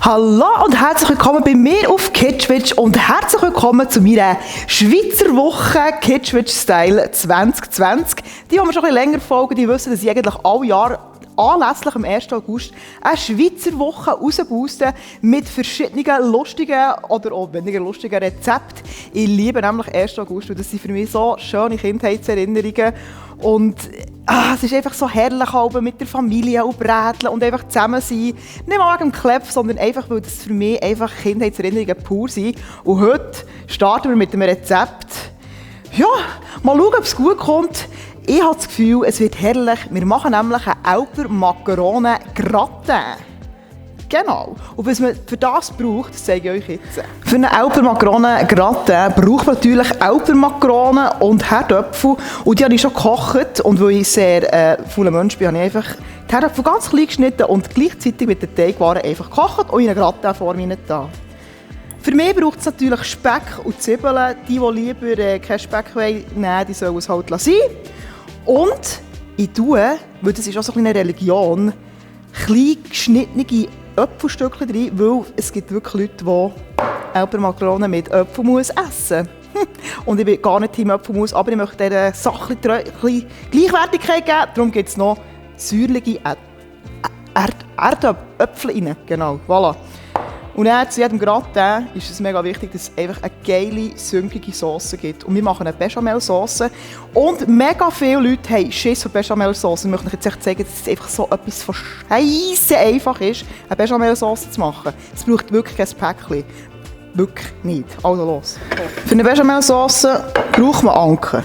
Hallo und herzlich willkommen bei mir auf Kitschwitsch und herzlich willkommen zu meiner Schweizer Woche Kitschwitsch Style 2020. Die mir schon ein bisschen länger folgen, die wissen, dass ich eigentlich alle Jahre anlässlich am 1. August eine Schweizer Woche rausbooste mit verschiedenen lustigen oder auch weniger lustigen Rezepten. Ich liebe nämlich 1. August und das sind für mich so schöne Kindheitserinnerungen. Und es ist einfach so herrlich mit der Familie und Bräteln und einfach zusammen sein. Nicht mal wegen dem Klepf, sondern einfach, weil das für mich einfach Kindheitserinnerungen pur sind. Und heute starten wir mit einem Rezept. Ja, mal schauen, ob es gut kommt. Ich habe das Gefühl, es wird herrlich. Wir machen nämlich einen Elper Macarone Gratin. Genau. Und was man für das braucht, das zeige ich euch jetzt. Für einen Elper Macarone Gratin braucht man natürlich Elper Macarone und Herdöpfel. Und die habe ich schon gekocht. Und weil ich sehr fauler Mensch bin, habe ich einfach die Herdöpfel ganz klein geschnitten und gleichzeitig mit den Teigwaren einfach gekocht und in eine Gratin-Form hinein. Für mich braucht es natürlich Speck und Zwiebeln. Die lieber keinen Speck wollen, die sollen es halt sein. Und ich tue, weil das ist auch so eine Religion, klein geschnittene Äpfelstückchen rein, weil es gibt wirklich Leute, die Elper Macarone mit Äpfelmus essen. Und ich bin gar nicht Team Äpfelmus, aber ich möchte dieser Sache Gleichwertigkeit geben. Darum gibt es noch säuerliche Erdäpfel rein. Genau, voilà. Und dann zu jedem Gratin ist es mega wichtig, dass es einfach eine geile, sünkige Sauce gibt. Und wir machen eine Bechamel-Sauce. Und mega viele Leute haben Schiss vor Bechamel-Sauce. Ich möchte euch jetzt echt zeigen, dass es einfach so etwas von scheisse einfach ist, eine Bechamel-Sauce zu machen. Es braucht wirklich kein Päckchen. Wirklich nicht. Also los. Für eine Bechamel-Sauce braucht man Anken.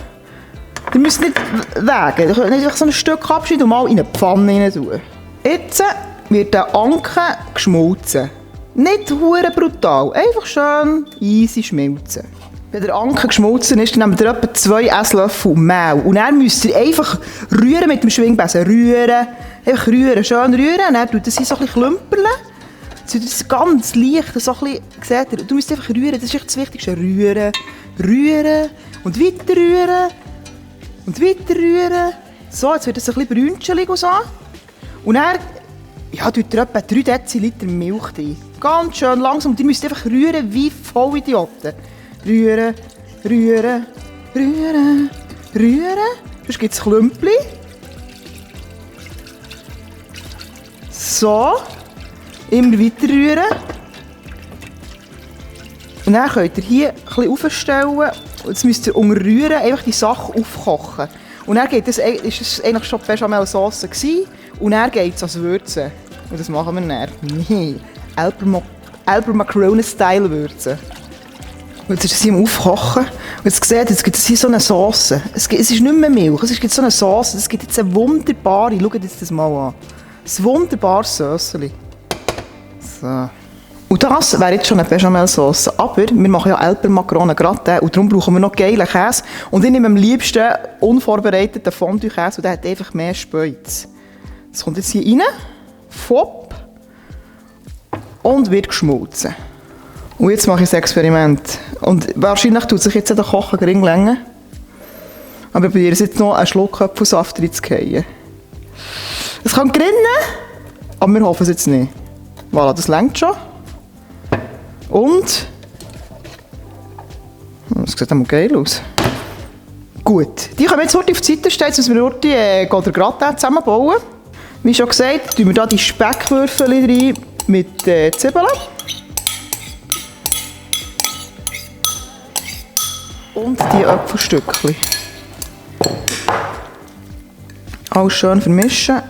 Die müssen nicht wägen. Ihr könnt nicht einfach so ein Stück abschneiden und mal in eine Pfanne rein tun. Jetzt wird der Anken geschmolzen. Nicht hure brutal, einfach schön easy schmelzen. Wenn der Anken geschmolzen ist, dann nehmt ihr etwa 2 Esslöffel Mehl. Und dann müsst ihr einfach rühren mit dem Schwingbesen. Rühren, einfach rühren, schön rühren. Und dann tut das hier so ein bisschen klümperlen. Das ist ganz leicht, so ein bisschen, seht ihr, du musst einfach rühren, das ist echt das Wichtigste. Rühren, rühren und weiter rühren. Und weiter rühren. So, jetzt wird das ein bisschen brünschelig und so. Und dann tut ihr etwa 3 Deziliter Milch rein. Ganz schön langsam. Und ihr müsst einfach rühren wie Vollidioten. Rühren, rühren, rühren, rühren. Sonst gibt es Klümpli. So. Immer weiter rühren. Und dann könnt ihr hier ein bisschen aufstellen. Und jetzt müsst ihr unter Rühren einfach die Sache aufkochen. Und dann ist es eigentlich schon Bechamel-Sauce gewesen. Und dann geht es ans Würzen. Und das machen wir dann. Elper Macarone-Style würzen. Und jetzt ist es hier im Aufkochen. Und jetzt seht ihr, jetzt gibt es hier so eine Sauce. Es ist nicht mehr Milch, es gibt so eine Sauce. Es gibt jetzt eine wunderbare, schaut jetzt das mal an. Ein wunderbares Söseli. So. Und das wäre jetzt schon eine Bechamel-Sauce. Aber wir machen ja Elper Macarone Gratin und darum brauchen wir noch geilen Käse. Und ich nehme am liebsten unvorbereiteten Fondue-Käse und der hat einfach mehr Späuz. Das kommt jetzt hier rein. Fopp. Und wird geschmolzen. Und jetzt mache ich ein Experiment. Und wahrscheinlich tut sich jetzt der Kochen gering länger. Aber ich probiere jetzt noch einen Schluck Apfelsaft reinzugehen. Es kann grinnen, aber wir hoffen es jetzt nicht. Voilà, das reicht schon. Und das sieht einmal geil aus. Gut, die können wir jetzt heute auf die Seite stellen, jetzt müssen wir heute den Gratin zusammenbauen. Wie schon gesagt, tun wir hier die Speckwürfel rein mit Zwiebeln. Und die Äpfelstückchen. Alles schön vermischen.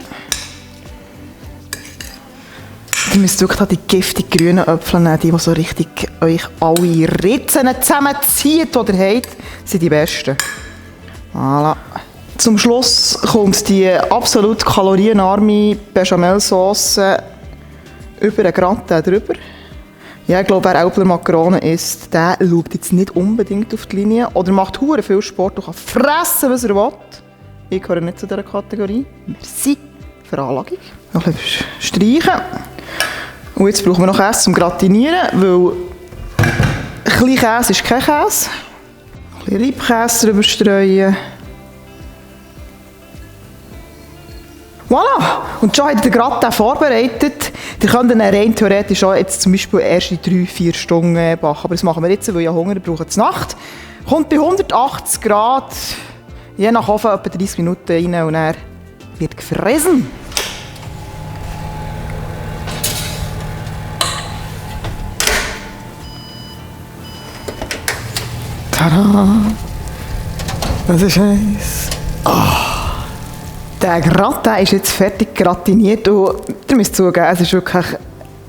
Ihr müsst wirklich die giftig grünen Äpfel nehmen, die so richtig euch alle Ritzen zusammenziehen, die ihr habt. Das sind die besten. Voilà. Zum Schluss kommt die absolut kalorienarme Bechamel-Sauce über den Gratin drüber. Ja, ich glaube, wer Elper Macarone isst, der schaut jetzt nicht unbedingt auf die Linie oder macht hure viel Sport und kann fressen, was er will. Ich gehöre nicht zu dieser Kategorie. Merci. Veranlagung. Noch ein bisschen streichen. Und jetzt brauchen wir noch Käse zum Gratinieren, weil ein bisschen Käse ist kein Käse. Ein bisschen Reibkäse drüber streuen. Voilà! Und schon hat der Gratin vorbereitet. Ihr könnt dann rein theoretisch auch jetzt zum Beispiel erst in 3-4 Stunden backen. Aber das machen wir jetzt, weil ich Hunger brauche zur Nacht. Kommt bei 180 Grad, je nach Ofen, etwa 30 Minuten rein und dann wird gefressen. Tada! Das ist heiß. Oh. Der Gratin ist jetzt fertig gratiniert und ihr müsst zugeben, es ist wirklich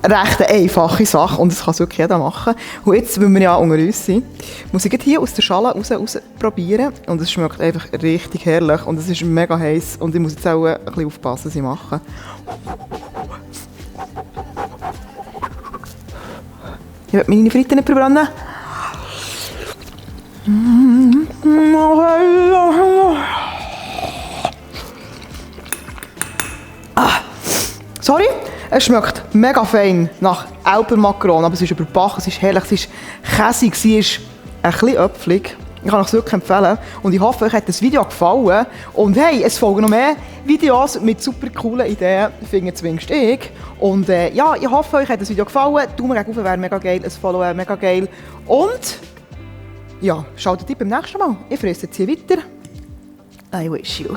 eine recht einfache Sache und das kann wirklich jeder machen. Und jetzt, weil wir ja unter uns sind, muss ich hier aus der Schale raus probieren und es schmeckt einfach richtig herrlich und es ist mega heiß und ich muss jetzt auch ein bisschen aufpassen, was ich mache. Ich will meine Fritten nicht verbrennen. Sorry, es schmeckt mega fein nach Alpenmakaron, aber es ist überbacken, es ist herrlich, es ist käsig, es ist ein bisschen öpfelig. Ich kann es wirklich empfehlen und ich hoffe, euch hat das Video gefallen und hey, es folgen noch mehr Videos mit super coolen Ideen, finde zumindest ich. Und ja, ich hoffe, euch hat das Video gefallen, Daumen gegen hoch wäre mega geil, ein Follow wäre mega geil und ja, schaltet beim nächsten Mal. Ich fresse jetzt hier weiter. I wish you.